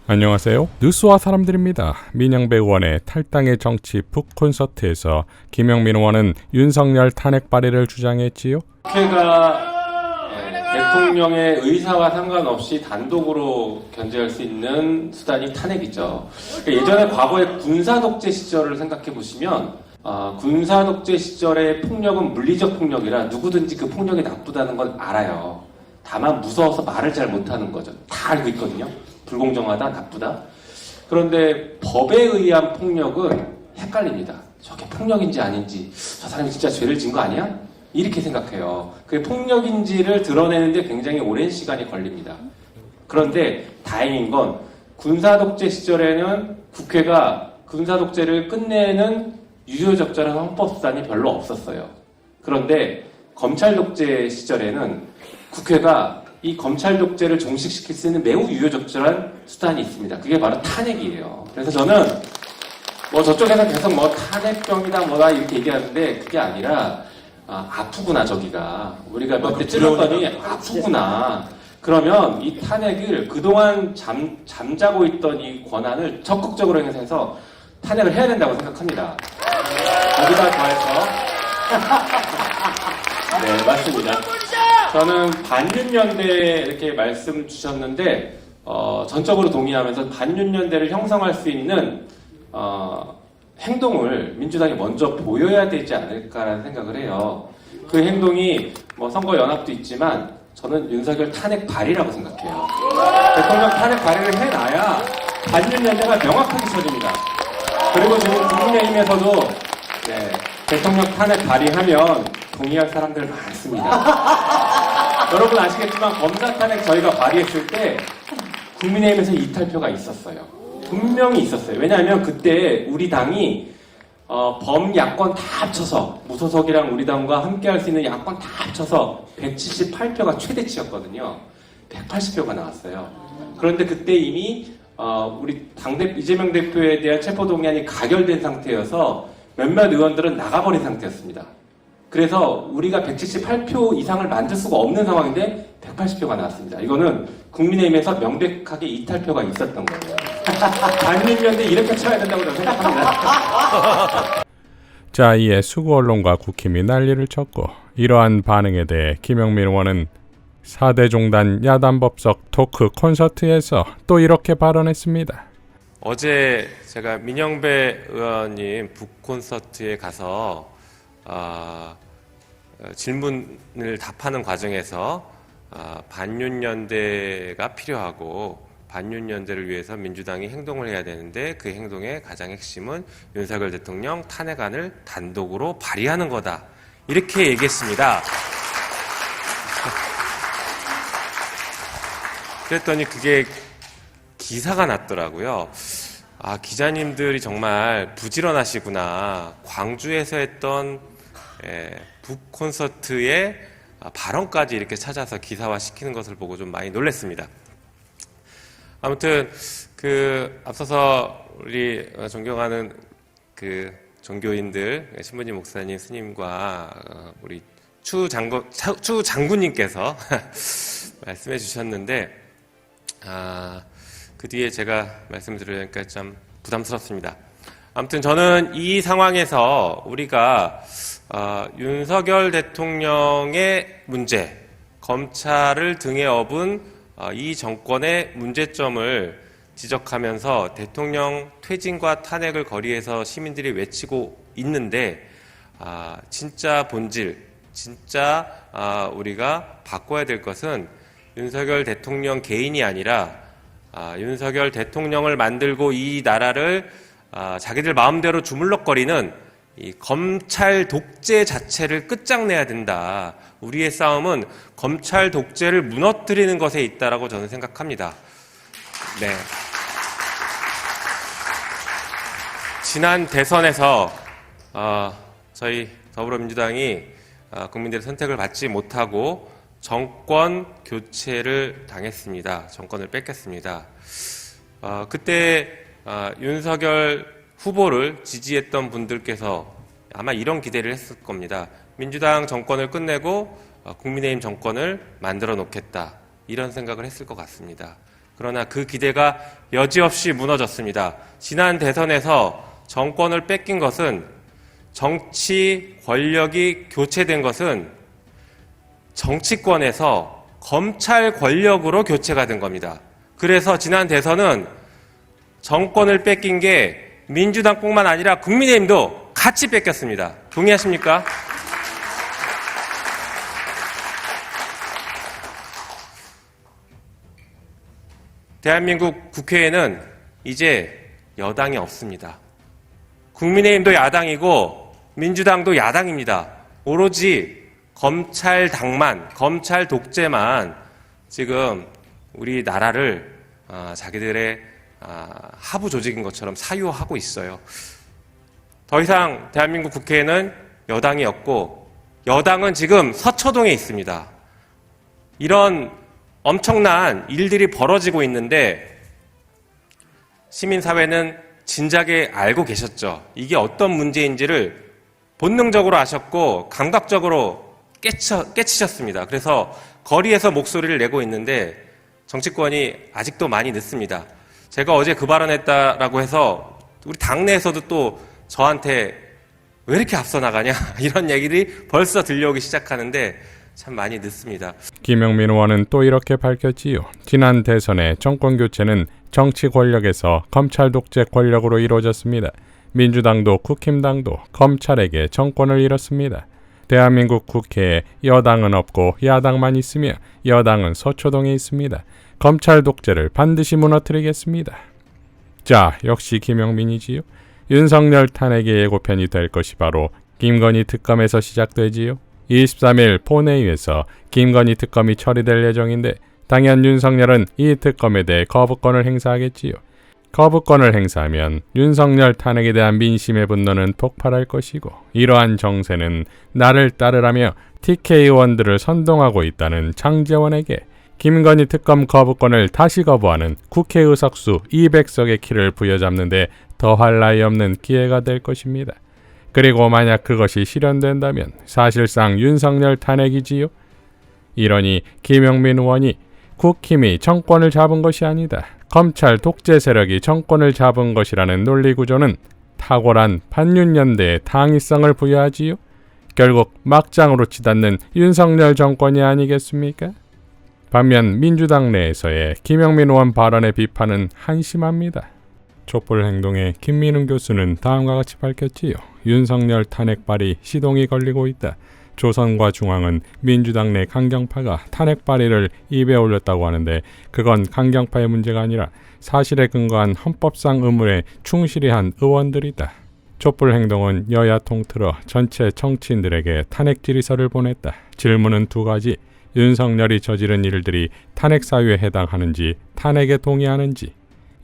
안녕하세요. 뉴스와 사람들입니다. 민영배의원의 탈당의 정치 북콘서트에서 김영민 의원은 윤석열 탄핵 발의를 주장했지요. 국회가 대통령의 의사와 상관없이 단독으로 견제할 수 있는 수단이 탄핵이죠. 예전에 과거의 군사독재 시절을 생각해 보시면 군사독재 시절의 폭력은 물리적 폭력이라 누구든지 그 폭력이 나쁘다는 건 알아요. 다만 무서워서 말을 잘 못하는 거죠. 다 알고 있거든요. 불공정하다, 나쁘다. 그런데 법에 의한 폭력은 헷갈립니다. 저게 폭력인지 아닌지, 저 사람이 진짜 죄를 진 거 아니야? 이렇게 생각해요. 그게 폭력인지를 드러내는데 굉장히 오랜 시간이 걸립니다. 그런데 다행인 건 군사독재 시절에는 국회가 군사독재를 끝내는 유효적절한 헌법수단이 별로 없었어요. 그런데 검찰독재 시절에는 국회가 이 검찰독재를 종식시킬 수 있는 매우 유효적절한 수단이 있습니다. 그게 바로 탄핵이에요. 그래서 저는 저쪽에서 계속 탄핵병이다 뭐다 이렇게 얘기하는데 그게 아니라 아프구나 저기가 우리가 몇 대 찔렀더니 아프구나. 그러면 이 탄핵을 그동안 잠자고 있던 이 권한을 적극적으로 행사해서 탄핵을 해야 된다고 생각합니다. 거기다 더해서 네 맞습니다. 저는 반윤연대 이렇게 말씀 주셨는데 전적으로 동의하면서 반윤연대를 형성할 수 있는 행동을 민주당이 먼저 보여야 되지 않을까라는 생각을 해요. 그 행동이 선거 연합도 있지만 저는 윤석열 탄핵 발의라고 생각해요. 대통령 탄핵 발의를 해놔야 반윤연대가 명확하게 쳐집니다. 그리고 지금 국민의힘에서도 대통령 탄핵 발의하면 동의할 사람들 많습니다. 여러분 아시겠지만 검사 탄핵 저희가 발의했을 때 국민의힘에서 이탈표가 있었어요. 분명히 있었어요. 왜냐하면 그때 우리 당이 범야권 다 합쳐서 무소속이랑 우리 당과 함께 할 수 있는 야권 다 합쳐서 178표가 최대치였거든요. 180표가 나왔어요. 그런데 그때 이미 우리 이재명 대표에 대한 체포동의안이 가결된 상태여서 몇몇 의원들은 나가버린 상태였습니다. 그래서 우리가 178표 이상을 만들 수가 없는 상황인데 180표가 나왔습니다. 이거는 국민의힘에서 명백하게 이탈표가 있었던 거예요. 반윤연대 이렇게 쳐야 된다고 저는 생각합니다. 자, 이에 수구 언론과 국힘이 난리를 쳤고 이러한 반응에 대해 김영민 의원은 4대 종단 야단법석 토크 콘서트에서 또 이렇게 발언했습니다. 어제 제가 민영배 의원님 북콘서트에 가서 질문을 답하는 과정에서 반윤연대가 필요하고 반윤연대를 위해서 민주당이 행동을 해야 되는데 그 행동의 가장 핵심은 윤석열 대통령 탄핵안을 단독으로 발의하는 거다. 이렇게 얘기했습니다. 그랬더니 그게 기사가 났더라고요. 기자님들이 정말 부지런하시구나. 광주에서 했던 북콘서트의 발언까지 이렇게 찾아서 기사화 시키는 것을 보고 좀 많이 놀랐습니다. 아무튼 앞서서 우리 존경하는 종교인들 신부님, 목사님, 스님과 우리 추 장군님께서 말씀해 주셨는데 그 뒤에 제가 말씀을 드리니까 참 부담스럽습니다. 아무튼 저는 이 상황에서 우리가 윤석열 대통령의 문제, 검찰을 등에 업은 이 정권의 문제점을 지적하면서 대통령 퇴진과 탄핵을 거리에서 시민들이 외치고 있는데 진짜 본질, 진짜 우리가 바꿔야 될 것은 윤석열 대통령 개인이 아니라 윤석열 대통령을 만들고 이 나라를 자기들 마음대로 주물럭거리는 이 검찰 독재 자체를 끝장내야 된다. 우리의 싸움은 검찰 독재를 무너뜨리는 것에 있다라고 저는 생각합니다. 네. 지난 대선에서 저희 더불어민주당이 국민들의 선택을 받지 못하고 정권 교체를 당했습니다. 정권을 뺏겼습니다. 그때 윤석열 후보를 지지했던 분들께서 아마 이런 기대를 했을 겁니다. 민주당 정권을 끝내고 국민의힘 정권을 만들어 놓겠다. 이런 생각을 했을 것 같습니다. 그러나 그 기대가 여지없이 무너졌습니다. 지난 대선에서 정권을 뺏긴 것은, 정치 권력이 교체된 것은 정치권에서 검찰 권력으로 교체가 된 겁니다. 그래서 지난 대선은 정권을 뺏긴 게 민주당뿐만 아니라 국민의힘도 같이 뺏겼습니다. 동의하십니까? 대한민국 국회에는 이제 여당이 없습니다. 국민의힘도 야당이고 민주당도 야당입니다. 오로지 검찰당만, 검찰 독재만 지금 우리 나라를 자기들의 하부 조직인 것처럼 사유하고 있어요. 더 이상 대한민국 국회에는 여당이 없고 여당은 지금 서초동에 있습니다. 이런 엄청난 일들이 벌어지고 있는데 시민사회는 진작에 알고 계셨죠. 이게 어떤 문제인지를 본능적으로 아셨고 감각적으로 깨치셨습니다. 그래서 거리에서 목소리를 내고 있는데 정치권이 아직도 많이 늦습니다. 제가 어제 그 발언했다라고 해서 우리 당내에서도 또 저한테 왜 이렇게 앞서 나가냐 이런 얘기들이 벌써 들려오기 시작하는데 참 많이 늦습니다. 김영민 의원은 또 이렇게 밝혔지요. 지난 대선의 정권 교체는 정치 권력에서 검찰 독재 권력으로 이루어졌습니다. 민주당도 국힘당도 검찰에게 정권을 잃었습니다. 대한민국 국회에 여당은 없고 야당만 있으며 여당은 서초동에 있습니다. 검찰 독재를 반드시 무너뜨리겠습니다. 자, 역시 김영민이지요. 윤석열 탄핵의 예고편이 될 것이 바로 김건희 특검에서 시작되지요. 23일 본회의에서 김건희 특검이 처리될 예정인데 당연 윤석열은 이 특검에 대해 거부권을 행사하겠지요. 거부권을 행사하면 윤석열 탄핵에 대한 민심의 분노는 폭발할 것이고 이러한 정세는 나를 따르라며 TK 의원들을 선동하고 있다는 장제원에게 김건희 특검 거부권을 다시 거부하는 국회 의석수 200석의 키를 부여잡는데 더할 나위 없는 기회가 될 것입니다. 그리고 만약 그것이 실현된다면 사실상 윤석열 탄핵이지요. 이러니 김영민 의원이 국힘이 정권을 잡은 것이 아니다. 검찰 독재 세력이 정권을 잡은 것이라는 논리구조는 탁월한 반윤연대의 당위성을 부여하지요. 결국 막장으로 치닫는 윤석열 정권이 아니겠습니까? 반면 민주당 내에서의 김영민 의원 발언의 비판은 한심합니다. 촛불 행동의 김민웅 교수는 다음과 같이 밝혔지요. 윤석열 탄핵발의 시동이 걸리고 있다. 조선과 중앙은 민주당 내 강경파가 탄핵 발의를 입에 올렸다고 하는데 그건 강경파의 문제가 아니라 사실에 근거한 헌법상 의무에 충실히 한 의원들이다. 촛불 행동은 여야 통틀어 전체 정치인들에게 탄핵 질의서를 보냈다. 질문은 두 가지. 윤석열이 저지른 일들이 탄핵 사유에 해당하는지 탄핵에 동의하는지.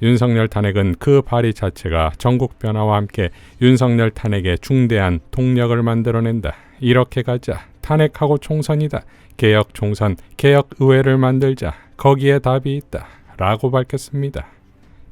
윤석열 탄핵은 그 발의 자체가 전국 변화와 함께 윤석열 탄핵의 중대한 동력을 만들어낸다. 이렇게 가자. 탄핵하고 총선이다. 개혁 총선, 개혁 의회를 만들자. 거기에 답이 있다. 라고 밝혔습니다.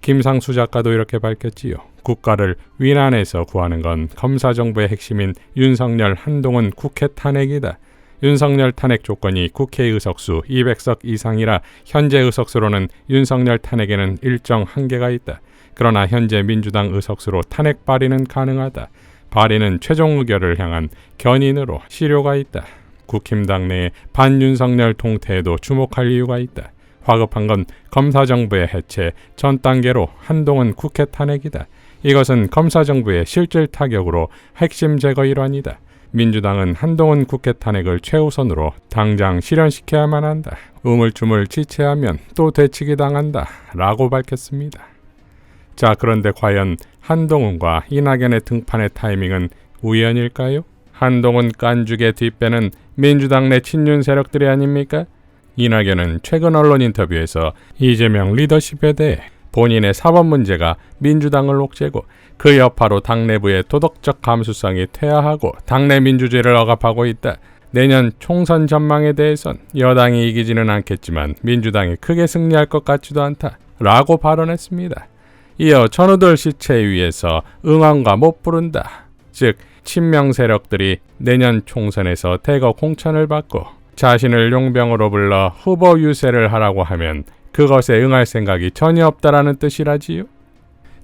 김상수 작가도 이렇게 밝혔지요. 국가를 위난에서 구하는 건 검사정부의 핵심인 윤석열 한동훈 국회 탄핵이다. 윤석열 탄핵 조건이 국회 의석수 200석 이상이라 현재 의석수로는 윤석열 탄핵에는 일정 한계가 있다. 그러나 현재 민주당 의석수로 탄핵 발의는 가능하다. 발의는 최종 의결을 향한 견인으로 실효가 있다. 국힘당 내의 반윤석열 동태에도 주목할 이유가 있다. 화급한 건 검사정부의 해체 전 단계로 한동훈 국회 탄핵이다. 이것은 검사정부의 실질 타격으로 핵심 제거 일환이다. 민주당은 한동훈 국회 탄핵을 최우선으로 당장 실현시켜야만 한다. 우물쭈물 지체하면 또 되치기 당한다. 라고 밝혔습니다. 자, 그런데 과연 한동훈과 이낙연의 등판의 타이밍은 우연일까요? 한동훈 깐죽의 뒷배는 민주당 내 친윤 세력들이 아닙니까? 이낙연은 최근 언론 인터뷰에서 이재명 리더십에 대해 본인의 사법 문제가 민주당을 옥죄고 그 여파로 당 내부의 도덕적 감수성이 퇴화하고 당내 민주주의를 억압하고 있다. 내년 총선 전망에 대해선 여당이 이기지는 않겠지만 민주당이 크게 승리할 것 같지도 않다. 라고 발언했습니다. 이어 전우들 시체에 의해서 응원가 못 부른다. 즉 친명 세력들이 내년 총선에서 대거 공천을 받고 자신을 용병으로 불러 후보 유세를 하라고 하면 그것에 응할 생각이 전혀 없다라는 뜻이라지요.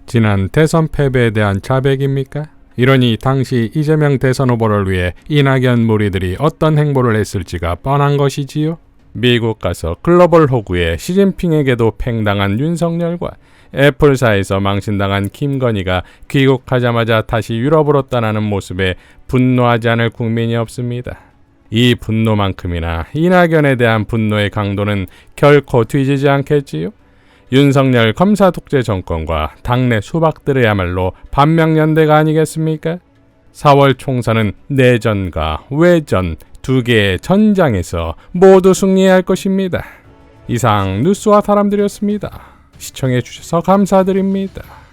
지난 대선 패배에 대한 자백입니까? 이러니 당시 이재명 대선 후보를 위해 이낙연 무리들이 어떤 행보를 했을지가 뻔한 것이지요. 미국 가서 글로벌 호구에 시진핑에게도 팽당한 윤석열과 애플사에서 망신당한 김건희가 귀국하자마자 다시 유럽으로 떠나는 모습에 분노하지 않을 국민이 없습니다. 이 분노만큼이나 이낙연에 대한 분노의 강도는 결코 뒤지지 않겠지요. 윤석열 검사 독재 정권과 당내 수박들의야말로 반명연대가 아니겠습니까? 4월 총선은 내전과 외전 두 개의 전장에서 모두 승리해야 할 것입니다. 이상 뉴스와 사람들이었습니다. 시청해 주셔서 감사드립니다.